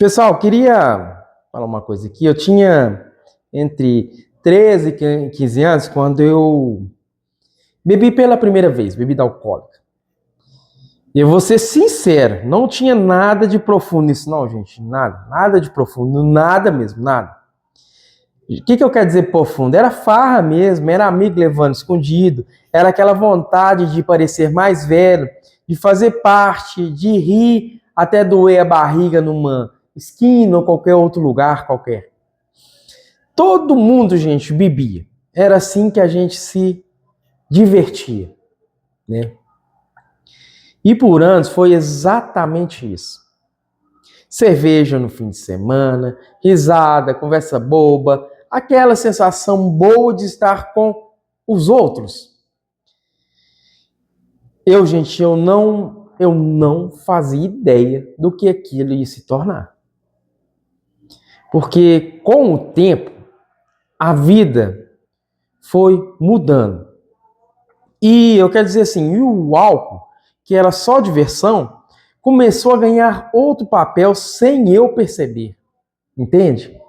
Pessoal, queria falar uma coisa aqui. Eu tinha entre 13 e 15 anos quando eu bebi pela primeira vez, bebida alcoólica. E eu vou ser sincero, não tinha nada de profundo nisso não, gente. Nada de profundo, nada mesmo, nada. O que eu quero dizer profundo? Era farra mesmo, era amigo levando escondido, era aquela vontade de parecer mais velho, de fazer parte, de rir até doer a barriga numa esquina ou qualquer outro lugar qualquer. Todo mundo, gente, bebia. Era assim que a gente se divertia, né? E por anos foi exatamente isso. Cerveja no fim de semana, risada, conversa boba, aquela sensação boa de estar com os outros. Gente, eu não fazia ideia do que aquilo ia se tornar. Porque com o tempo, a vida foi mudando. E eu quero dizer assim, o álcool, que era só diversão, começou a ganhar outro papel sem eu perceber. Entende?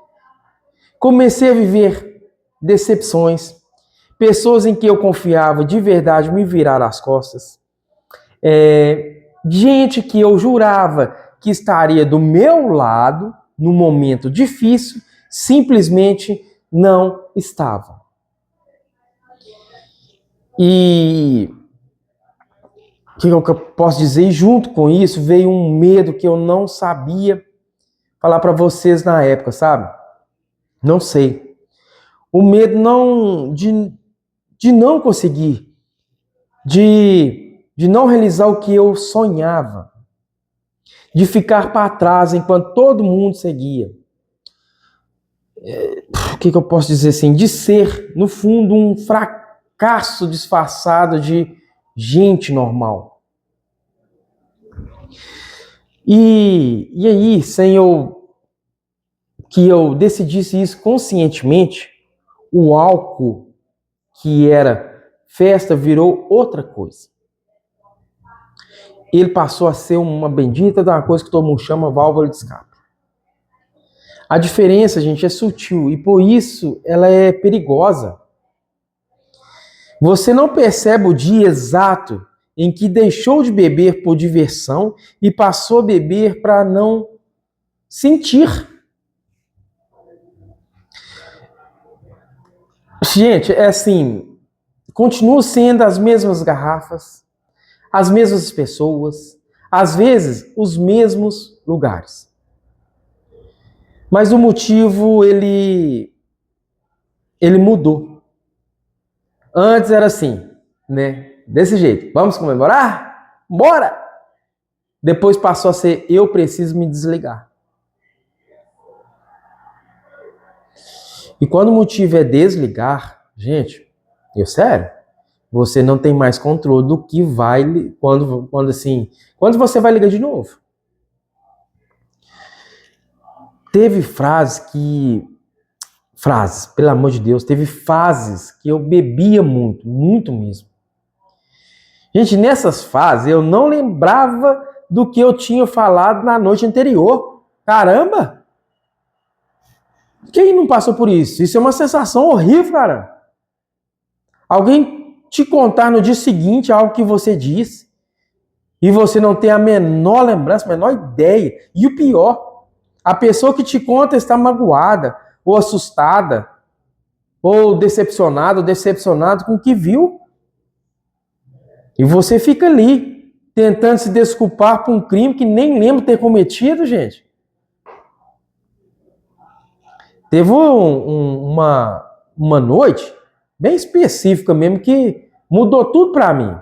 Comecei a viver decepções, pessoas em que eu confiava de verdade me viraram as costas, gente que eu jurava que estaria do meu lado no momento difícil, simplesmente não estava. E o que eu posso dizer? E junto com isso veio um medo que eu não sabia falar para vocês na época, sabe? Não sei. O medo de não conseguir, de não realizar o que eu sonhava, de ficar para trás enquanto todo mundo seguia. O que eu posso dizer assim? De ser, no fundo, um fracasso disfarçado de gente normal. E aí, que eu decidisse isso conscientemente, o álcool, que era festa, virou outra coisa. Ele passou a ser uma bendita de uma coisa que todo mundo chama válvula de escape. A diferença, gente, é sutil e por isso ela é perigosa. Você não percebe o dia exato em que deixou de beber por diversão e passou a beber para não sentir. Gente, é assim, continua sendo as mesmas garrafas, as mesmas pessoas, às vezes os mesmos lugares. Mas o motivo, ele mudou. Antes era assim, né? Desse jeito. Vamos comemorar? Bora! Depois passou a ser, eu preciso me desligar. E quando o motivo é desligar, gente, sério, você não tem mais controle do que vai, quando você vai ligar de novo. Teve pelo amor de Deus, teve fases que eu bebia muito, muito mesmo. Gente, nessas fases eu não lembrava do que eu tinha falado na noite anterior. Caramba! Quem não passou por isso? Isso é uma sensação horrível, cara. Alguém te contar no dia seguinte algo que você disse e você não tem a menor lembrança, a menor ideia. E o pior, a pessoa que te conta está magoada, ou assustada, ou decepcionada, ou decepcionado com o que viu. E você fica ali, tentando se desculpar por um crime que nem lembra ter cometido, gente. Teve uma noite bem específica mesmo que mudou tudo para mim.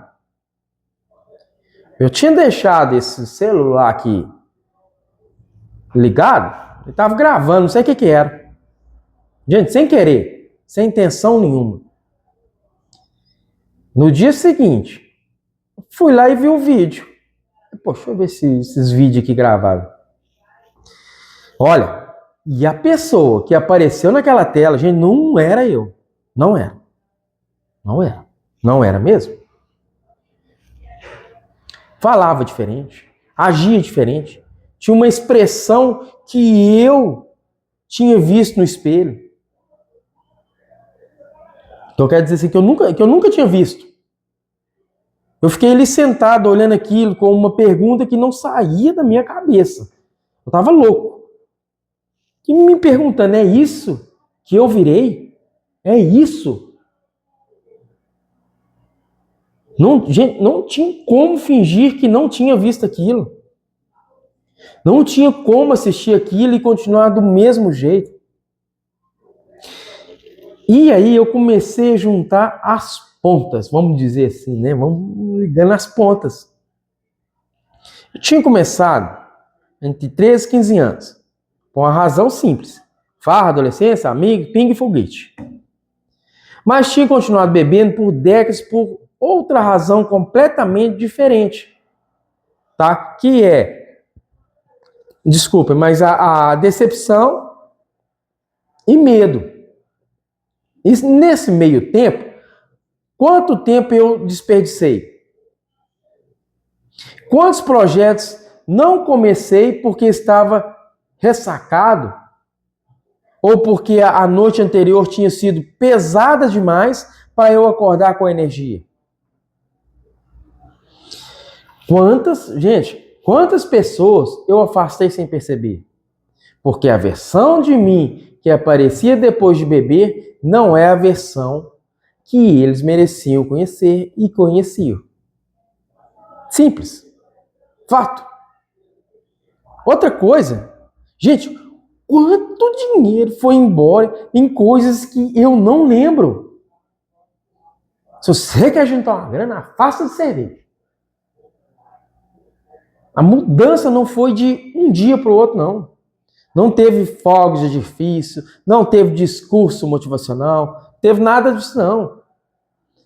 Eu tinha deixado esse celular aqui ligado, ele estava gravando, não sei o que era. Gente, sem querer, sem intenção nenhuma. No dia seguinte, fui lá e vi o vídeo. Pô, deixa eu ver esses vídeos aqui gravados. Olha, e a pessoa que apareceu naquela tela, gente, não era eu. Não era. Não era mesmo. Falava diferente, agia diferente. Tinha uma expressão que eu tinha visto no espelho. Então quer dizer assim, que eu nunca tinha visto. Eu fiquei ali sentado olhando aquilo com uma pergunta que não saía da minha cabeça. Eu estava louco. E me perguntando, é isso que eu virei? É isso? Não, gente, não tinha como fingir que não tinha visto aquilo. Não tinha como assistir aquilo e continuar do mesmo jeito. E aí eu comecei a juntar as pontas, vamos dizer assim, né? Vamos ligando as pontas. Eu tinha começado entre 13 e 15 anos, por uma razão simples. Farra, adolescência, amigo, pingue e foguete. Mas tinha continuado bebendo por décadas por outra razão completamente diferente. Tá? Que é, desculpa, mas a decepção e medo. E nesse meio tempo, quanto tempo eu desperdicei? Quantos projetos não comecei porque estava ressacado? Ou porque a noite anterior tinha sido pesada demais para eu acordar com energia? Quantas pessoas eu afastei sem perceber? Porque a versão de mim que aparecia depois de beber não é a versão que eles mereciam conhecer e conheciam. Simples. Fato. Outra coisa, gente, quanto dinheiro foi embora em coisas que eu não lembro? Se você quer juntar uma grana, afasta de cerveja. A mudança não foi de um dia para o outro, não. Não teve fogos de artifício, não teve discurso motivacional, não teve nada disso, não.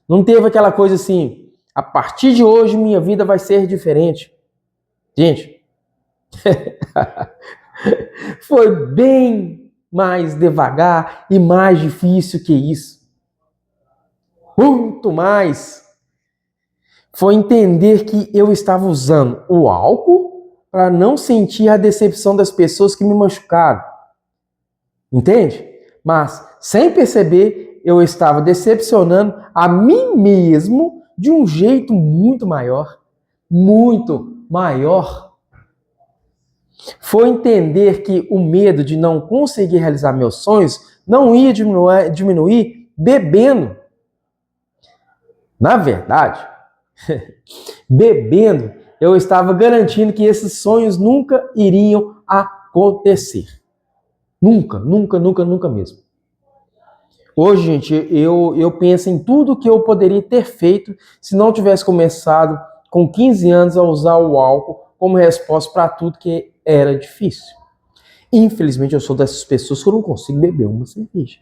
Não teve aquela coisa assim, a partir de hoje minha vida vai ser diferente. Gente, foi bem mais devagar e mais difícil que isso. Muito mais. Foi entender que eu estava usando o álcool para não sentir a decepção das pessoas que me machucaram. Entende? Mas, sem perceber, eu estava decepcionando a mim mesmo de um jeito muito maior. Muito maior. Foi entender que o medo de não conseguir realizar meus sonhos não ia diminuir bebendo. Na verdade, bebendo, eu estava garantindo que esses sonhos nunca iriam acontecer. Nunca, nunca, nunca, nunca mesmo. Hoje, gente, eu penso em tudo que eu poderia ter feito se não tivesse começado com 15 anos a usar o álcool como resposta para tudo que era difícil. Infelizmente, eu sou dessas pessoas que eu não consigo beber uma cerveja.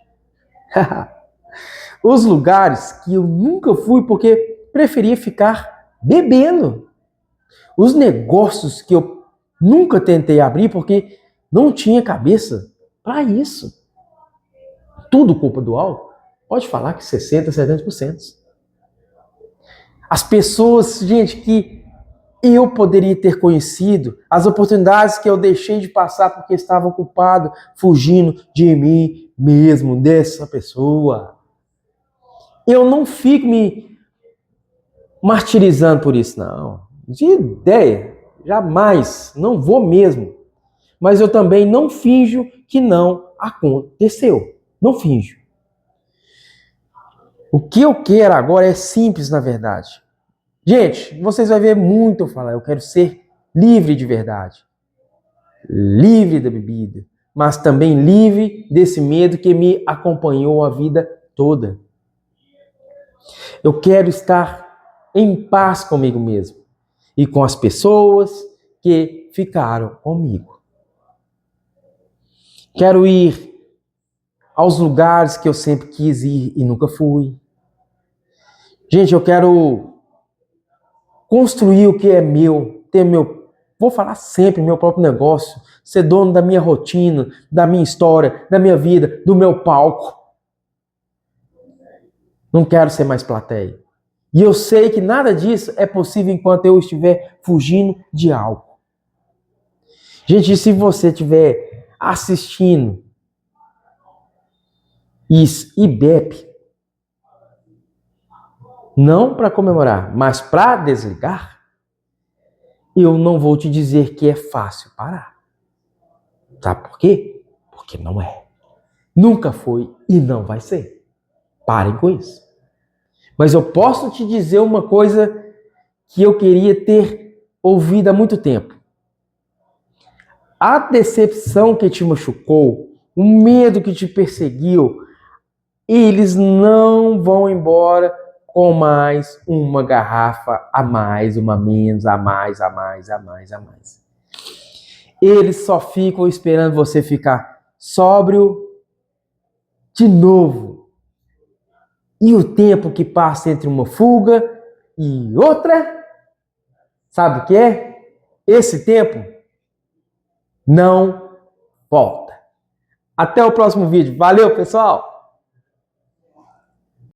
Os lugares que eu nunca fui porque preferia ficar bebendo. Os negócios que eu nunca tentei abrir porque não tinha cabeça para isso. Tudo culpa do álcool? Pode falar que 60%, 70%. As pessoas, gente, que eu poderia ter conhecido, as oportunidades que eu deixei de passar porque estava ocupado, fugindo de mim mesmo, dessa pessoa. Eu não fico me martirizando por isso, não. De ideia, jamais, não vou mesmo. Mas eu também não finjo que não aconteceu. Não finjo. O que eu quero agora é simples, na verdade. Gente, vocês vão ver muito eu falar, eu quero ser livre de verdade. Livre da bebida, mas também livre desse medo que me acompanhou a vida toda. Eu quero estar em paz comigo mesmo e com as pessoas que ficaram comigo. Quero ir aos lugares que eu sempre quis ir e nunca fui. Gente, eu quero construir o que é meu, ter meu, vou falar sempre, meu próprio negócio, ser dono da minha rotina, da minha história, da minha vida, do meu palco. Não quero ser mais plateia. E eu sei que nada disso é possível enquanto eu estiver fugindo de algo. Gente, se você estiver assistindo isso e bebe, não para comemorar, mas para desligar, eu não vou te dizer que é fácil parar. Sabe por quê? Porque não é. Nunca foi e não vai ser. Parem com isso. Mas eu posso te dizer uma coisa que eu queria ter ouvido há muito tempo. A decepção que te machucou, o medo que te perseguiu, eles não vão embora com mais uma garrafa a mais, uma menos, a mais. Eles só ficam esperando você ficar sóbrio de novo. E o tempo que passa entre uma fuga e outra, sabe o que é? Esse tempo não volta. Até o próximo vídeo. Valeu, pessoal!